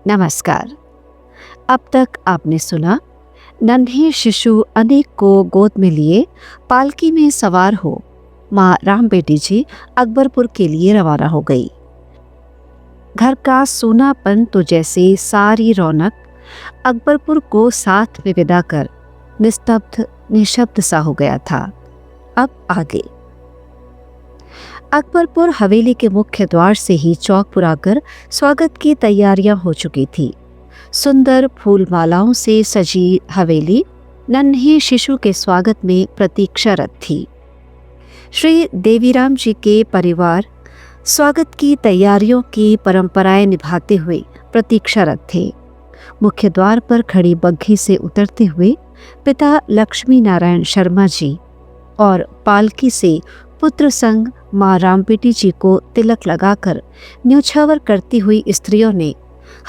नमस्कार। अब तक आपने सुना, नन्हे शिशु अनेक को गोद में लिए पालकी में सवार हो माँ राम बेटी जी अकबरपुर के लिए रवाना हो गई। घर का सूनापन तो जैसे सारी रौनक अकबरपुर को साथ में विदा कर निस्तब्ध निशब्द सा हो गया था। अब आगे। अकबरपुर हवेली के मुख्य द्वार से ही चौक पुराकर स्वागत की तैयारियां हो चुकी थी। सुंदर फूलमालाओं से सजी हवेली नन्हे शिशु के स्वागत में प्रतीक्षारत थी। श्री देवीराम जी के परिवार स्वागत की तैयारियों की परंपराएं निभाते हुए प्रतीक्षारत थे। मुख्य द्वार पर खड़ी बग्घी से उतरते हुए पिता लक्ष्मी नारायण शर्मा जी और पालकी से पुत्र संग माँ रामबेटी जी को तिलक लगाकर न्योछावर करती हुई स्त्रियों ने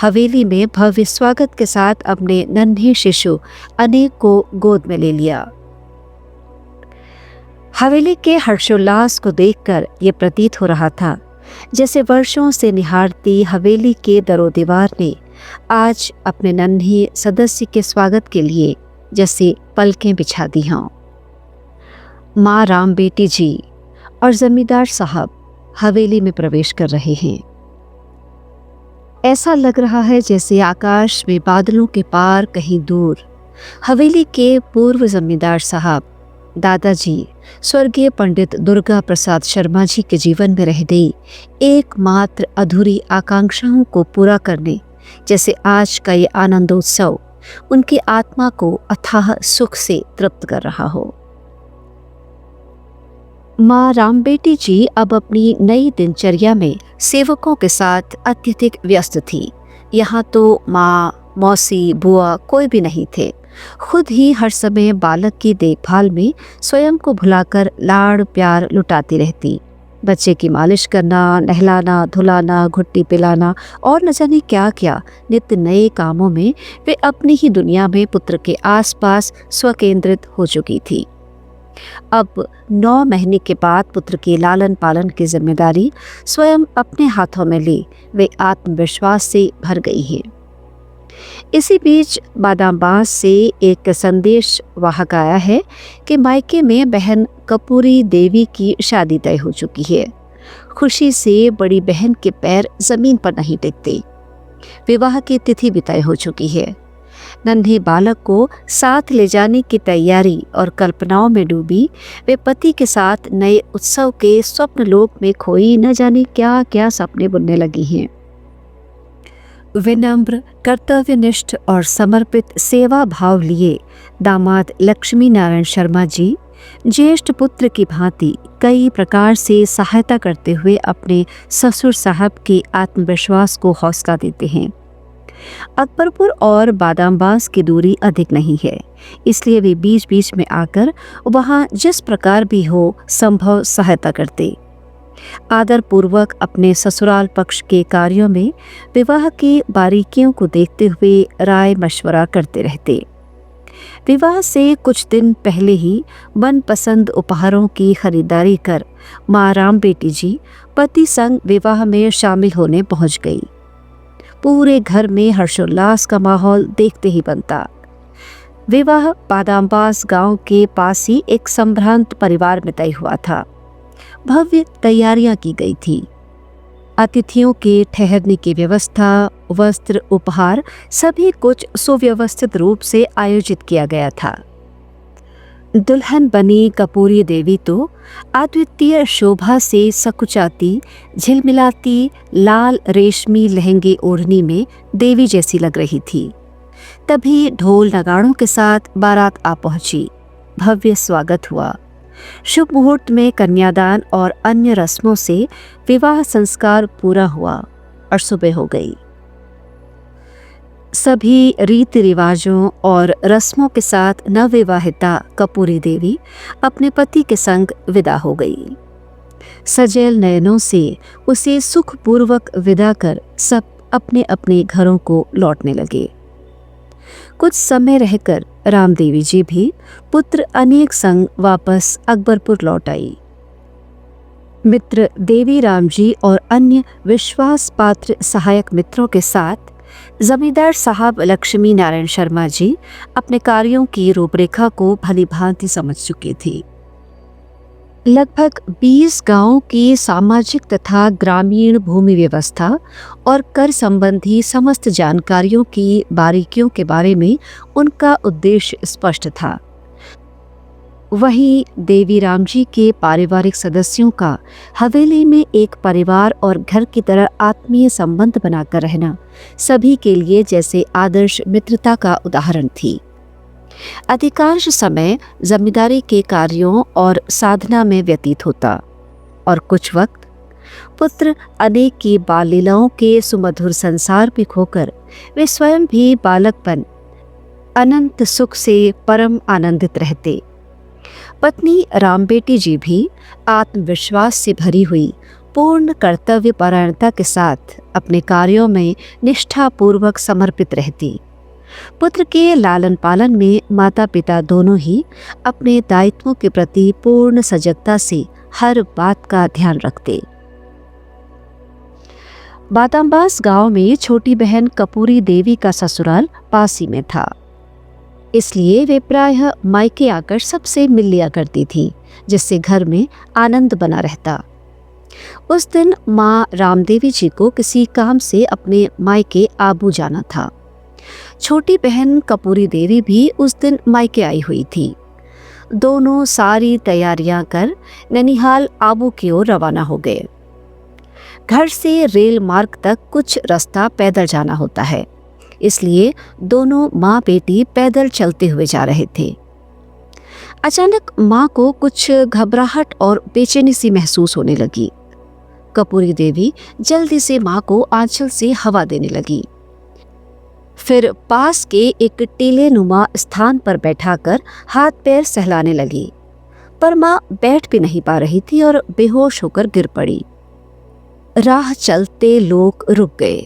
हवेली में भव्य स्वागत के साथ अपने नन्हे शिशु अनेक को गोद में ले लिया। हवेली के हर्षोल्लास को देखकर ये प्रतीत हो रहा था जैसे वर्षों से निहारती हवेली के दरो दीवार ने आज अपने नन्हे सदस्य के स्वागत के लिए जैसे पलकें बिछा दी हों। माँ रामबेटी जी और जमींदार साहब हवेली में प्रवेश कर रहे हैं। ऐसा लग रहा है जैसे आकाश में बादलों के पार कहीं दूर हवेली के पूर्व जमींदार साहब दादाजी स्वर्गीय पंडित दुर्गा प्रसाद शर्मा जी के जीवन में रह गई एकमात्र अधूरी आकांक्षाओं को पूरा करने जैसे आज का ये आनंदोत्सव उनकी आत्मा को अथाह सुख से तृप्त कर रहा हो। माँ रामबेटी जी अब अपनी नई दिनचर्या में सेवकों के साथ अत्यधिक व्यस्त थी। यहाँ तो माँ, मौसी, बुआ कोई भी नहीं थे। खुद ही हर समय बालक की देखभाल में स्वयं को भुलाकर लाड़ प्यार लुटाती रहती। बच्चे की मालिश करना, नहलाना, धुलाना, घुट्टी पिलाना और न जाने क्या क्या नित्य नए कामों में वे अपनी ही दुनिया में पुत्र के आसपास स्वकेंद्रित हो चुकी थी। अब 9 महीने के बाद पुत्र के लालन पालन की जिम्मेदारी स्वयं अपने हाथों में ली वे आत्मविश्वास से भर गई है। इसी बीच बादामबास से एक संदेश वाहक आया है कि मायके में बहन कपूरी देवी की शादी तय हो चुकी है। खुशी से बड़ी बहन के पैर जमीन पर नहीं टिकते। विवाह की तिथि भी तय हो चुकी है। नन्हे बालक को साथ ले जाने की तैयारी और कल्पनाओं में डूबी वे पति के साथ नए उत्सव के स्वप्न लोक में खोई न जाने क्या क्या सपने बुनने लगी हैं। विनम्र, कर्तव्यनिष्ठ और समर्पित सेवा भाव लिए दामाद लक्ष्मी नारायण शर्मा जी ज्येष्ठ पुत्र की भांति कई प्रकार से सहायता करते हुए अपने ससुर साहब के आत्मविश्वास को हौसला देते हैं। अकबरपुर और बादामबास की दूरी अधिक नहीं है, इसलिए वे बीच बीच में आकर वहां जिस प्रकार भी हो संभव सहायता करते। आदर पूर्वक अपने ससुराल पक्ष के कार्यों में विवाह की बारीकियों को देखते हुए राय मशवरा करते रहते। विवाह से कुछ दिन पहले ही मनपसंद उपहारों की खरीदारी कर माँ रामबेटी जी पति संग विवाह में शामिल होने पहुंच गई। पूरे घर में हर्षोल्लास का माहौल देखते ही बनता। विवाह बादामबास गांव के पास ही एक संभ्रांत परिवार में तय हुआ था। भव्य तैयारियां की गई थी। अतिथियों के ठहरने की व्यवस्था, वस्त्र, उपहार सभी कुछ सुव्यवस्थित रूप से आयोजित किया गया था। दुल्हन बनी कपूरी देवी तो अद्वितीय शोभा से सकुचाती, झिलमिलाती लाल रेशमी लहंगे ओढ़नी में देवी जैसी लग रही थी। तभी ढोल नगाड़ों के साथ बारात आ पहुंची। भव्य स्वागत हुआ। शुभ मुहूर्त में कन्यादान और अन्य रस्मों से विवाह संस्कार पूरा हुआ और सुबह हो गई। सभी रीति रिवाजों और रस्मों के साथ नवविवाहिता कपूरी देवी अपने पति के संग विदा हो गई। सजल नयनों से उसे सुखपूर्वक विदा कर सब अपने अपने घरों को लौटने लगे। कुछ समय रहकर रामदेवी जी भी पुत्र अनेक संग वापस अकबरपुर लौट आई। मित्र देवी राम जी और अन्य विश्वास पात्र सहायक मित्रों के साथ जमींदार साहब लक्ष्मी नारायण शर्मा जी अपने कार्यों की रूपरेखा को भली भांति समझ चुके थे। लगभग 20 गांवों की सामाजिक तथा ग्रामीण भूमि व्यवस्था और कर संबंधी समस्त जानकारियों की बारीकियों के बारे में उनका उद्देश्य स्पष्ट था। वहीं देवीराम जी के पारिवारिक सदस्यों का हवेली में एक परिवार और घर की तरह आत्मीय संबंध बनाकर रहना सभी के लिए जैसे आदर्श मित्रता का उदाहरण थी। अधिकांश समय जमींदारी के कार्यों और साधना में व्यतीत होता और कुछ वक्त पुत्र अनेक की बाल लीलाओं के सुमधुर संसार में खोकर वे स्वयं भी बालकपन अनंत सुख से परम आनंदित रहते। पत्नी रामबेटी जी भी आत्मविश्वास से भरी हुई पूर्ण कर्तव्य परायणता के साथ अपने कार्यों में निष्ठापूर्वक समर्पित रहती। पुत्र के लालन पालन में माता पिता दोनों ही अपने दायित्वों के प्रति पूर्ण सजगता से हर बात का ध्यान रखते। बादामबास गांव में छोटी बहन कपूरी देवी का ससुराल पास ही में था, इसलिए वे प्रायः मायके आकर सबसे मिल लिया करती थीं, जिससे घर में आनंद बना रहता। उस दिन माँ रामदेवी जी को किसी काम से अपने मायके आबू जाना था। छोटी बहन कपूरी देवी भी उस दिन मायके आई हुई थी। दोनों सारी तैयारियां कर ननिहाल आबू की ओर रवाना हो गए। घर से रेल मार्ग तक कुछ रास्ता पैदल जाना होता है, इसलिए दोनों माँ बेटी पैदल चलते हुए जा रहे थे। अचानक माँ को कुछ घबराहट और बेचैनी सी महसूस होने लगी। कपूरी देवी जल्दी से माँ को आंचल से हवा देने लगी, फिर पास के एक टीले नुमा स्थान पर बैठाकर हाथ पैर सहलाने लगी, पर माँ बैठ भी नहीं पा रही थी और बेहोश होकर गिर पड़ी। राह चलते लोग रुक गए,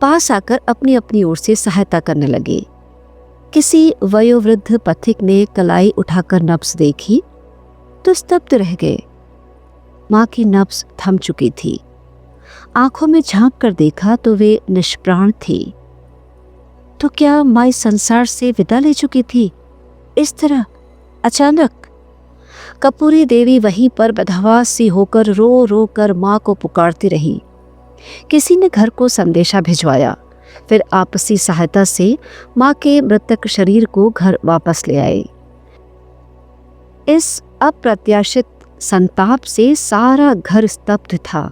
पास आकर अपनी अपनी ओर से सहायता करने लगे। किसी वयोवृद्ध पथिक ने कलाई उठाकर नब्ज देखी तो स्तब्ध रह गए। माँ की नब्ज थम चुकी थी। आंखों में झांक कर देखा तो वे निष्प्राण थी। तो क्या माँ इस संसार से विदा ले चुकी थी इस तरह अचानक? कपूरी देवी वहीं पर बदहवास सी होकर रो रो कर माँ को पुकारती रही। किसी ने घर को संदेशा भिजवाया, फिर आपसी सहायता से माँ के मृतक शरीर को घर वापस ले आए। इस अप्रत्याशित संताप से सारा घर स्तब्ध था।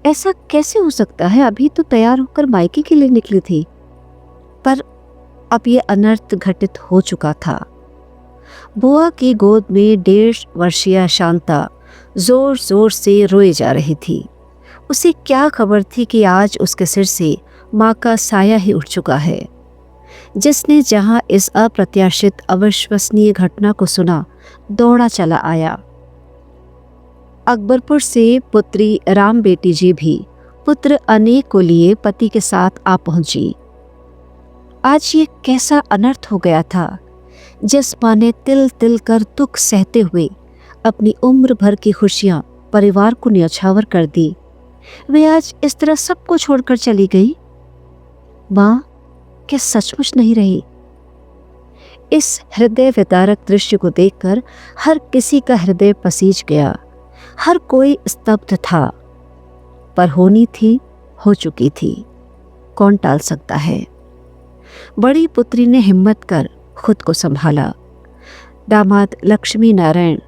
ऐसा कैसे हो सकता है? अभी तो तैयार होकर मायके के लिए निकली थी, पर अब ये अनर्थ घटित हो चुका था। बुआ की गोद में 1.5 वर्षीय शांता जोर जोर से रोए जा रही थी। उसे क्या खबर थी कि आज उसके सिर से माँ का साया ही उठ चुका है। जिसने जहाँ इस अप्रत्याशित अविश्वसनीय घटना को सुना, दौड़ा चला आया। अकबरपुर से पुत्री राम बेटी जी भी पुत्र अनेक को लिए पति के साथ आ पहुंची। आज ये कैसा अनर्थ हो गया था? जिस माँ ने तिल तिल कर दुख सहते हुए अपनी उम्र भर की खुशियां परिवार को न्यौछावर कर दी, वे आज इस तरह सबको छोड़कर चली गई। माँ क्या सचमुच नहीं रही? इस हृदय विदारक दृश्य को देखकर हर किसी का हृदय पसीज गया। हर कोई स्तब्ध था, पर होनी थी, हो चुकी थी, कौन टाल सकता है। बड़ी पुत्री ने हिम्मत कर खुद को संभाला। दामाद लक्ष्मी नारायण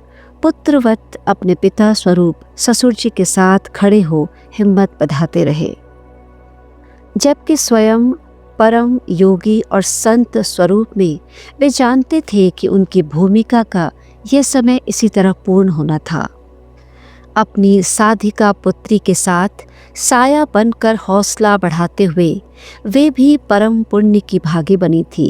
पुत्रवत अपने पिता स्वरूप ससुर जी के साथ खड़े हो हिम्मत बंधाते रहे, जबकि स्वयं परम योगी और संत स्वरूप में वे जानते थे कि उनकी भूमिका का यह समय इसी तरह पूर्ण होना था। अपनी साधिका पुत्री के साथ साया बनकर हौसला बढ़ाते हुए वे भी परम पुण्य की भागी बनी थी,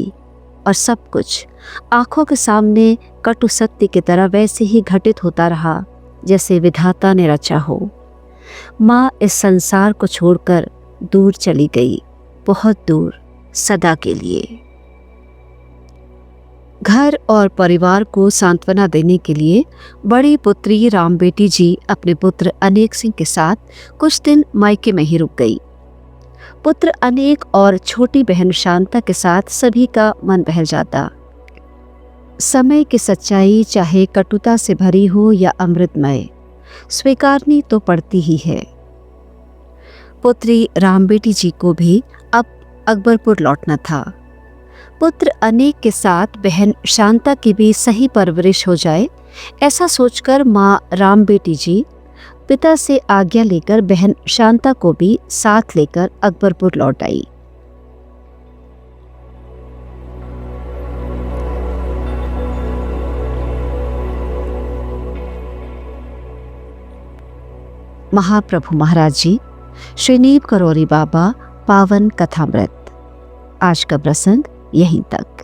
और सब कुछ आंखों के सामने कटु सत्य की तरह वैसे ही घटित होता रहा जैसे विधाता ने रचा हो। माँ इस संसार को छोड़कर दूर चली गई, बहुत दूर, सदा के लिए। घर और परिवार को सांत्वना देने के लिए बड़ी पुत्री रामबेटी जी अपने पुत्र अनेक सिंह के साथ कुछ दिन मायके में ही रुक गई। पुत्र अनेक और छोटी बहन शांता के साथ सभी का मन बहल जाता। समय की सच्चाई चाहे कटुता से भरी हो या अमृतमय, स्वीकारनी तो पड़ती ही है। पुत्री राम बेटी जी को भी अब अकबरपुर लौटना था। पुत्र अनेक के साथ बहन शांता की भी सही परवरिश हो जाए, ऐसा सोचकर माँ राम बेटी जी पिता से आज्ञा लेकर बहन शांता को भी साथ लेकर अकबरपुर लौट आई। महाप्रभु महाराज जी, श्रीनीब करौरी बाबा पावन कथामृत। आज का प्रसंग यहीं तक।